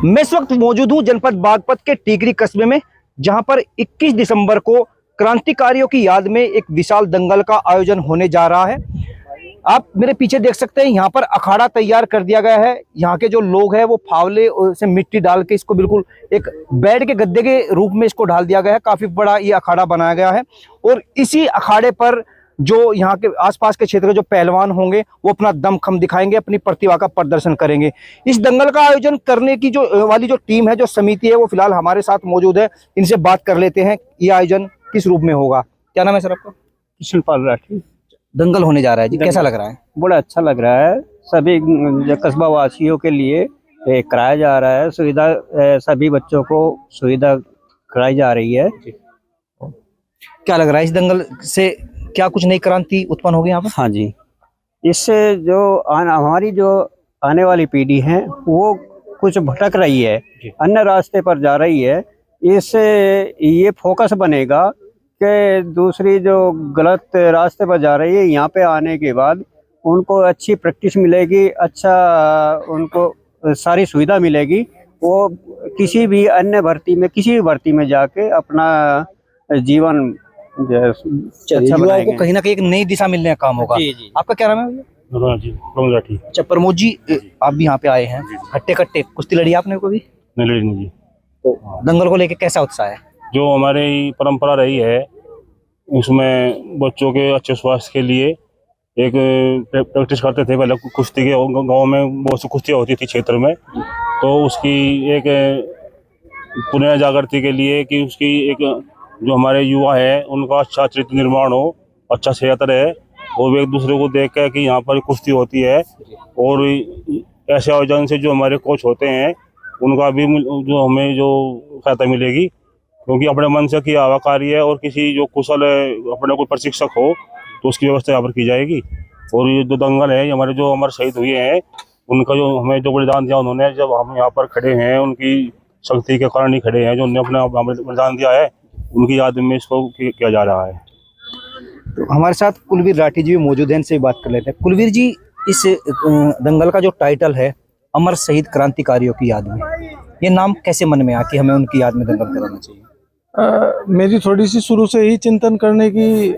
मैं इस वक्त मौजूद हूं जनपद बागपत के टीकरी कस्बे में, जहां पर 21 दिसंबर को क्रांतिकारियों की याद में एक विशाल दंगल का आयोजन होने जा रहा है। आप मेरे पीछे देख सकते हैं, यहाँ पर अखाड़ा तैयार कर दिया गया है। यहाँ के जो लोग हैं वो फावले से मिट्टी डाल के इसको बिल्कुल एक बेड के गद्दे के रूप में इसको ढाल दिया गया है। काफी बड़ा ये अखाड़ा बनाया गया है और इसी अखाड़े पर जो यहाँ के आसपास के क्षेत्र के जो पहलवान होंगे वो अपना दमखम दिखाएंगे, अपनी प्रतिभा का प्रदर्शन करेंगे। इस दंगल का आयोजन करने की जो टीम है, जो समिति है, वो फिलहाल हमारे साथ मौजूद है। इनसे बात कर लेते हैं, ये आयोजन किस रूप में होगा। क्या नाम है सर आपका? कृष्णपाल राठी। दंगल होने जा रहा है जी, कैसा लग रहा है? बड़ा अच्छा लग रहा है। सभी कस्बा वासियों के लिए कराया जा रहा है। सुविधा सभी बच्चों को सुविधा कराई जा रही है। क्या लग रहा है इस दंगल से क्या कुछ नई क्रांति उत्पन्न होगी यहाँ पर? हाँ जी, इससे जो हमारी जो आने वाली पीढ़ी है वो कुछ भटक रही है, अन्य रास्ते पर जा रही है। इससे ये फोकस बनेगा कि दूसरी जो गलत रास्ते पर जा रही है, यहाँ पे आने के बाद उनको अच्छी प्रैक्टिस मिलेगी, अच्छा उनको सारी सुविधा मिलेगी। वो किसी भी अन्य भर्ती में, किसी भी भर्ती में जाके अपना जीवन अच्छा युवाओं को कहीं ना कहीं एक नई दिशा मिलने का काम होगा। जी जी। आपका क्या नाम है? प्रमोद राठी। अच्छा प्रमोद जी, आप भी यहाँ पे आए हैं। हट्टे कट्टे कुश्ती लड़ी आपने कभी? नहीं जी। तो दंगल को लेके कैसा उत्साह है? जो हमारी परंपरा रही है उसमें बच्चों के अच्छे स्वास्थ्य के लिए एक प्रैक्टिस करते थे पहले कुश्ती के। गांव में बहुत सी कुश्तियाँ होती थी क्षेत्र में, तो उसकी एक पुनर्जागृति के लिए कि उसकी एक जो हमारे युवा है उनका अच्छा चरित्र निर्माण हो, अच्छा सेहत रहे और वे एक दूसरे को देख कर कि यहाँ पर कुश्ती होती है। और ऐसे आयोजन से जो हमारे कोच होते हैं उनका भी जो हमें जो सहायता मिलेगी, क्योंकि अपने मन से किया हुआ कार्य है और किसी जो कुशल अपने कोई प्रशिक्षक हो तो उसकी व्यवस्था यहाँ पर की जाएगी। और ये जो दंगल है, हमारे जो हमारे शहीद हुए हैं उनका जो हमें जो बलिदान दिया उन्होंने, जब हम यहाँ पर खड़े हैं उनकी शक्ति के कारण ही खड़े हैं, जो उन्होंने अपना बलिदान दिया है, उनकी याद में इसको किया जा रहा है। तो हमारे साथ कुलवीर राठी जी भी मौजूद हैं, इनसे बात कर लेते हैं। कुलवीर जी, इस दंगल का जो टाइटल है अमर शहीद क्रांतिकारियों की याद में, ये नाम कैसे मन में आया कि हमें उनकी याद में दंगल कराना चाहिए? मेरी थोड़ी सी शुरू से ही चिंतन करने की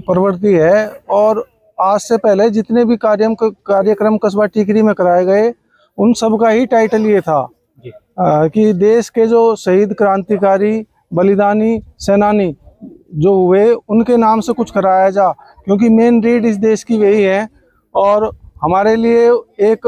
प्रवृत्ति है और आज से पहले जितने भी कार्यक्रम कस्बा टीकरी में कराए गए उन सब का ही टाइटल ये था कि देश के जो शहीद क्रांतिकारी बलिदानी सेनानी जो हुए उनके नाम से कुछ कराया जा, क्योंकि मेन रीड इस देश की वही है और हमारे लिए एक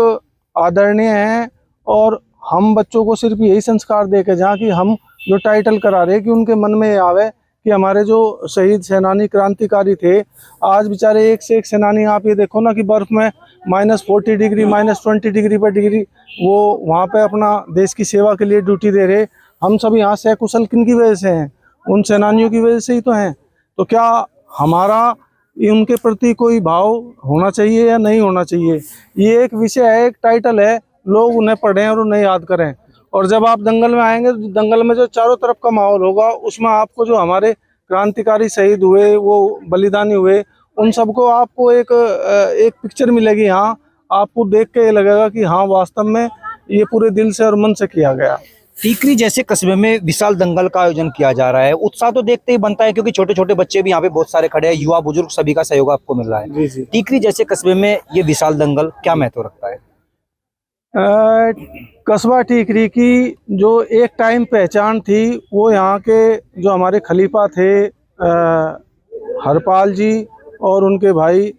आदरणीय है। और हम बच्चों को सिर्फ यही संस्कार दे के जहाँ कि हम जो टाइटल करा रहे कि उनके मन में आवे कि हमारे जो शहीद सेनानी क्रांतिकारी थे, आज बेचारे एक से एक सेनानी, आप ये देखो ना कि बर्फ में -40 डिग्री -20 डिग्री पर डिग्री वो वहाँ पे अपना देश की सेवा के लिए ड्यूटी दे रहे। हम सब यहाँ सकुशल किन की वजह से हैं? उन सेनानियों की वजह से ही तो हैं। तो क्या हमारा उनके प्रति कोई भाव होना चाहिए या नहीं होना चाहिए? ये एक विषय है, एक टाइटल है, लोग उन्हें पढ़ें और उन्हें याद करें। और जब आप दंगल में आएंगे तो दंगल में जो चारों तरफ का माहौल होगा उसमें आपको जो हमारे क्रांतिकारी शहीद हुए, वो बलिदानी हुए, उन सबको आपको एक पिक्चर मिलेगी। हाँ, आपको देख के ये लगेगा कि हाँ वास्तव में ये पूरे दिल से और मन से किया गया। टीकरी जैसे कस्बे में विशाल दंगल का आयोजन किया जा रहा है, उत्साह तो देखते ही बनता है, क्योंकि छोटे छोटे बच्चे भी यहाँ पे बहुत सारे खड़े हैं, युवा बुजुर्ग सभी का सहयोग आपको मिल रहा है। जी। टीकरी जैसे कस्बे में ये विशाल दंगल क्या महत्व रखता है? कस्बा टीकरी की जो एक टाइम पहचान थी वो यहाँ के जो हमारे खलीफा थे हरपाल जी और उनके भाई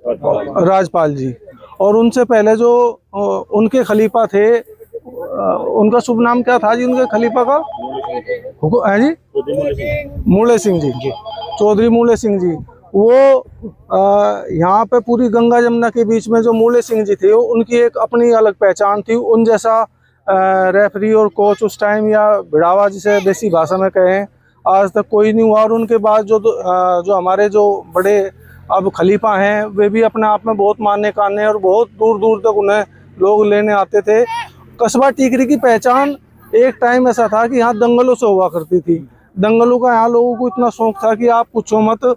राजपाल जी, और उनसे पहले जो उनके खलीफा थे, उनका शुभ नाम क्या था जी उनके खलीफा का? है जी मूले सिंह जी, चौधरी मूले सिंह जी। वो यहाँ पे पूरी गंगा जमुना के बीच में जो मूले सिंह जी थे, उनकी एक अपनी अलग पहचान थी। उन जैसा रेफरी और कोच उस टाइम, या भिड़ावा जिसे देसी भाषा में कहें, आज तक कोई नहीं हुआ। और उनके बाद जो हमारे जो बड़े अब खलीफा हैं वे भी अपने आप में बहुत मान्य कान्य और बहुत दूर दूर तक उन्हें लोग लेने आते थे। कस्बा टीकरी की पहचान एक टाइम ऐसा था कि यहाँ दंगलों से हुआ करती थी। दंगलों का यहाँ लोगों को इतना शौक था कि आप पूछो मत।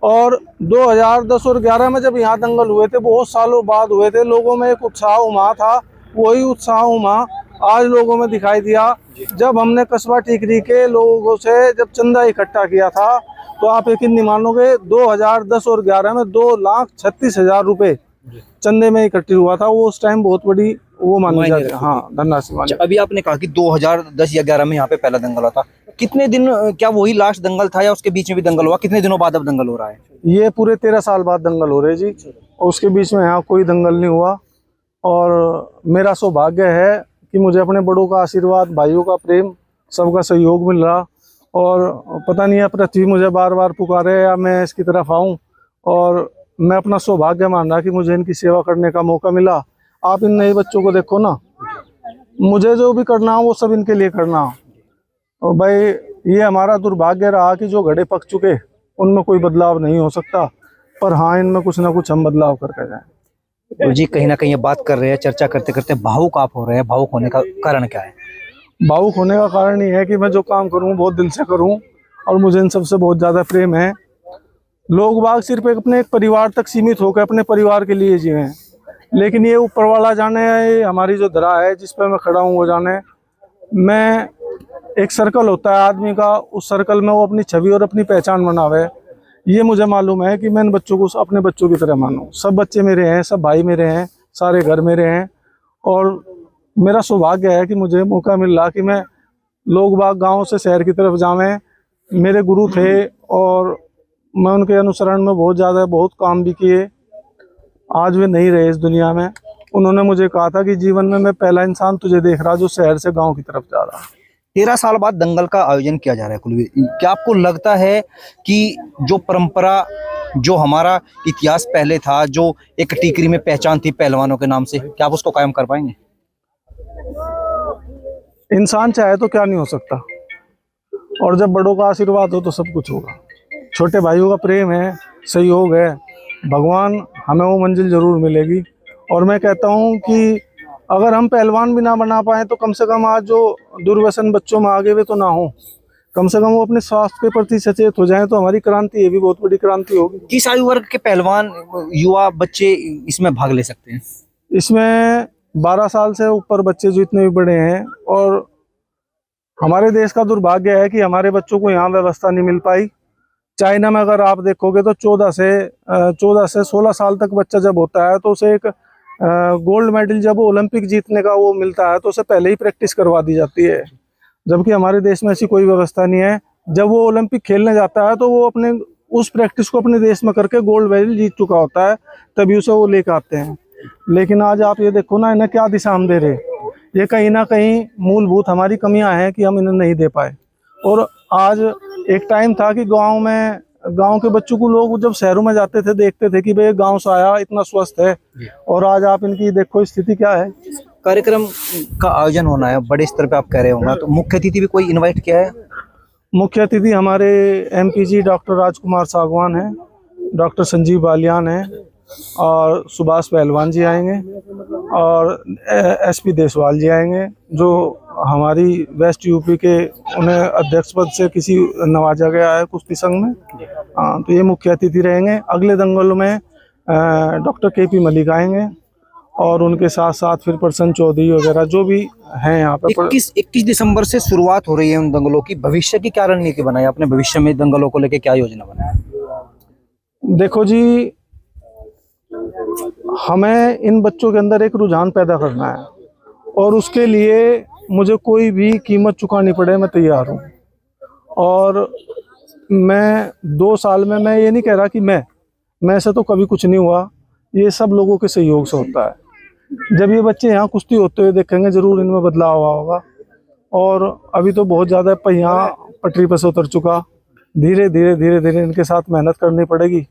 और 2010 और 11 में जब यहाँ दंगल हुए थे, बहुत सालों बाद हुए थे, लोगों में एक उत्साह उमंग था, वही उत्साह उमंग आज लोगों में दिखाई दिया जब हमने कस्बा टीकरी के लोगों से जब चंदा इकट्ठा किया था। तो आप यकीन नहीं मानोगे 2010 और 11 में 2,36,000 रुपए चंदे में इकट्ठी हुआ था। वो उस टाइम बहुत बड़ी वो मानी जाती है। हाँ, धनराशि मानी। अभी आपने कहा कि 2010 या 11 में यहाँ पे पहला दंगल हुआ था। कितने दिन, क्या वही लास्ट दंगल था या उसके बीच में भी दंगल हुआ? कितने दिनों बाद अब दंगल हो रहा है? ये पूरे 13 साल बाद दंगल हो रहे जी, और उसके बीच में यहाँ कोई दंगल नहीं हुआ। और मेरा सौभाग्य है कि मुझे अपने बड़ों का आशीर्वाद, भाइयों का प्रेम, सबका सहयोग मिल रहा। और पता नहीं है पृथ्वी मुझे बार बार पुकारे या मैं इसकी तरफ आऊँ, और मैं अपना सौभाग्य मान रहा कि मुझे इनकी सेवा करने का मौका मिला। आप इन नए बच्चों को देखो ना, मुझे जो भी करना हो वो सब इनके लिए करना। और भाई ये हमारा दुर्भाग्य रहा कि जो घड़े पक चुके उनमें कोई बदलाव नहीं हो सकता, पर हाँ इनमें कुछ ना कुछ हम बदलाव करके जाएं। तो जी कहीं ना कहीं ये बात कर रहे हैं, चर्चा करते करते भावुक आप हो रहे हैं। भावुक होने का कारण क्या है? भावुक होने का कारण ये है कि मैं जो काम करूं बहुत दिल से करूं, और मुझे इन सबसे बहुत ज़्यादा प्रेम है। लोग बाग सिर्फ अपने एक परिवार तक सीमित होकर अपने परिवार के लिए जिए, लेकिन ये ऊपर वाला जाने, ये हमारी जो धरा है जिस पर मैं खड़ा हूँ वो जाने। मैं एक सर्कल होता है आदमी का, उस सर्कल में वो अपनी छवि और अपनी पहचान बनावे। ये मुझे मालूम है कि मैं इन बच्चों को अपने बच्चों की तरह मानूं। सब बच्चे मेरे हैं, सब भाई मेरे हैं, सारे घर मेरे हैं। और मेरा सौभाग्य है कि मुझे मौका मिल रहा कि मैं लोग बाग गाँव से शहर की तरफ जावें। मेरे गुरु थे और मैं उनके अनुसरण में बहुत काम भी किए। आज वे नहीं रहे इस दुनिया में। उन्होंने मुझे कहा था कि जीवन में मैं पहला इंसान तुझे देख रहा जो शहर से गांव की तरफ जा रहा। 13 साल बाद दंगल का आयोजन किया जा रहा है कुलवीर। क्या आपको लगता है कि जो परंपरा, जो हमारा इतिहास पहले था, जो एक टीकरी में पहचान थी पहलवानों के नाम से, क्या आप उसको कायम कर पाएंगे? इंसान चाहे तो क्या नहीं हो सकता, और जब बड़ों का आशीर्वाद हो तो सब कुछ होगा। छोटे भाइयों का प्रेम है, सहयोग है, भगवान हमें वो मंजिल जरूर मिलेगी। और मैं कहता हूँ कि अगर हम पहलवान भी ना बना पाए तो कम से कम आज जो दुर्व्यसन बच्चों में आगे वे तो ना हो, कम से कम वो अपने स्वास्थ्य के प्रति सचेत हो जाएं तो हमारी क्रांति, ये भी बहुत बड़ी क्रांति होगी। किस आयु वर्ग के पहलवान, युवा, बच्चे इसमें भाग ले सकते हैं? इसमें 12 साल से ऊपर बच्चे जो इतने भी बड़े हैं। और हमारे देश का दुर्भाग्य है कि हमारे बच्चों को यहाँ व्यवस्था नहीं मिल पाई। चाइना में अगर आप देखोगे तो 14 से 16 साल तक बच्चा जब होता है तो उसे एक गोल्ड मेडल, जब ओलंपिक जीतने का वो मिलता है तो उसे पहले ही प्रैक्टिस करवा दी जाती है। जबकि हमारे देश में ऐसी कोई व्यवस्था नहीं है। जब वो ओलंपिक खेलने जाता है तो वो अपने उस प्रैक्टिस को अपने देश में करके गोल्ड मेडल जीत चुका होता है, तभी उसे वो लेकर आते हैं। लेकिन आज आप ये देखो ना, इन्हें क्या दिशा हम दे रहे। ये कहीं ना कहीं मूलभूत हमारी कमियां हैं कि हम इन्हें नहीं दे पाए। और आज एक टाइम था कि गांव के बच्चों को लोग जब शहरों में जाते थे देखते थे कि भाई गांव से आया इतना स्वस्थ है, और आज आप इनकी देखो स्थिति क्या है। कार्यक्रम का आयोजन होना है बड़े स्तर पे, आप कह रहे होंगे, तो मुख्य अतिथि भी कोई इनवाइट किया है? मुख्य अतिथि हमारे एमपीजी डॉक्टर राजकुमार सागवान हैं, डॉक्टर संजीव बालियान हैं, और सुभाष पहलवान जी आएंगे, और एसपी देसवाल जी आएंगे, जो हमारी वेस्ट यूपी के, उन्हें अध्यक्ष पद से किसी नवाजा गया है कुश्ती संघ में। हाँ, तो ये मुख्य अतिथि रहेंगे। अगले दंगलों में डॉक्टर केपी मलिक आएंगे, और उनके साथ साथ फिर प्रसन्न चौधरी वगैरह जो भी हैं यहाँ पे। 21 दिसंबर से शुरुआत हो रही है उन दंगलों की। भविष्य की क्या रणनीति बनाई आपने? भविष्य में दंगलों को लेकर क्या योजना बनाई? देखो जी, हमें इन बच्चों के अंदर एक रुझान पैदा करना है, और उसके लिए मुझे कोई भी कीमत चुकानी पड़े मैं तैयार हूँ। और मैं 2 साल में, मैं ये नहीं कह रहा कि मैं से तो कभी कुछ नहीं हुआ, ये सब लोगों के सहयोग से होता है। जब ये बच्चे यहाँ कुश्ती होते हुए देखेंगे जरूर इनमें बदलाव हुआ होगा। और अभी तो बहुत ज़्यादा पहिया पटरी पर से उतर चुका। धीरे धीरे इनके साथ मेहनत करनी पड़ेगी,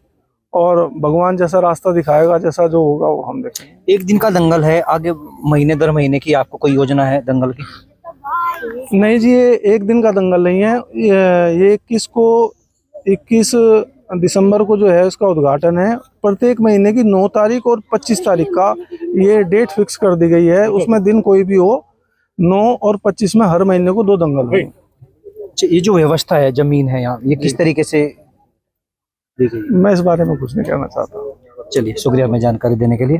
और भगवान जैसा रास्ता दिखाएगा, जैसा जो होगा वो हम देखेंगे। एक दिन का दंगल है, आगे महीने दर महीने की आपको कोई योजना है दंगल की? नहीं जी, ये एक दिन का दंगल नहीं है। ये 21 दिसंबर को जो है उसका उद्घाटन है। प्रत्येक महीने की 9 तारीख और 25 तारीख का ये डेट फिक्स कर दी गई है। उसमें दिन कोई भी हो, 9 और 25 में हर महीने को 2 दंगल होंगे। ये जो व्यवस्था है, जमीन है यहाँ, ये किस तरीके से? मैं इस बारे में कुछ नहीं कहना चाहता। चलिए, शुक्रिया हमें जानकारी देने के लिए।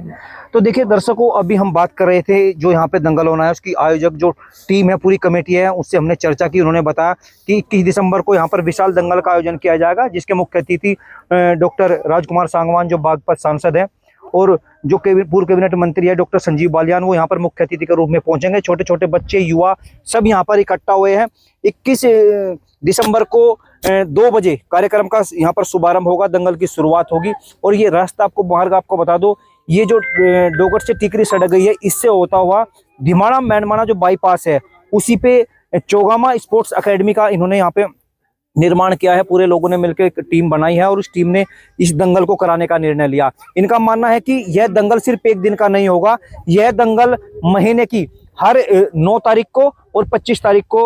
तो देखिए दर्शकों, अभी हम बात कर रहे थे जो यहाँ पे दंगल होना है उसकी आयोजक जो टीम है, पूरी कमेटी है, उससे हमने चर्चा की। उन्होंने बताया कि 21 दिसंबर को यहाँ पर विशाल दंगल का आयोजन किया जाएगा, जिसके मुख्य अतिथि डॉक्टर राजकुमार सांगवान जो बागपत सांसद है, और जो पूर्व कैबिनेट मंत्री है डॉक्टर संजीव बालियान, वो यहाँ पर मुख्य अतिथि के रूप में पहुंचेंगे। छोटे छोटे बच्चे, युवा सब यहाँ पर इकट्ठा हुए हैं। 21 दिसंबर को 2 बजे कार्यक्रम का यहाँ पर शुभारंभ होगा, दंगल की शुरुआत होगी। और ये रास्ता मार्ग आपको बता दो, ये जो डोगर से टिकरी सड़क गई है, इससे होता हुआ धिमाड़ा मैनमाना जो बाईपास है, उसी पे चौगामा स्पोर्ट्स अकेडमी का इन्होंने यहाँ पे निर्माण किया है। पूरे लोगों ने मिलकर एक टीम बनाई है और उस टीम ने इस दंगल को कराने का निर्णय लिया। इनका मानना है कि यह दंगल सिर्फ एक दिन का नहीं होगा, यह दंगल महीने की हर 9 तारीख को और 25 तारीख को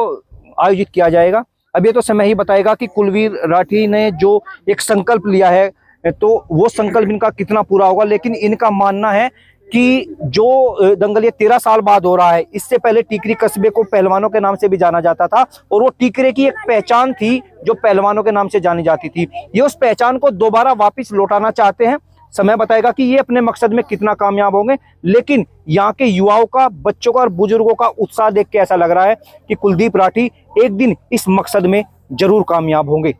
आयोजित किया जाएगा। अब ये तो समय ही बताएगा कि कुलवीर राठी ने जो एक संकल्प लिया है, तो वो संकल्प इनका कितना पूरा होगा। लेकिन इनका मानना है कि जो दंगल ये 13 साल बाद हो रहा है, इससे पहले टीकरी कस्बे को पहलवानों के नाम से भी जाना जाता था, और वो टीकरे की एक पहचान थी जो पहलवानों के नाम से जानी जाती थी। ये उस पहचान को दोबारा वापस लौटाना चाहते हैं। समय बताएगा कि ये अपने मकसद में कितना कामयाब होंगे। लेकिन यहाँ के युवाओं का, बच्चों का और बुजुर्गों का उत्साह देख के ऐसा लग रहा है कि कुलदीप राठी एक दिन इस मकसद में जरूर कामयाब होंगे।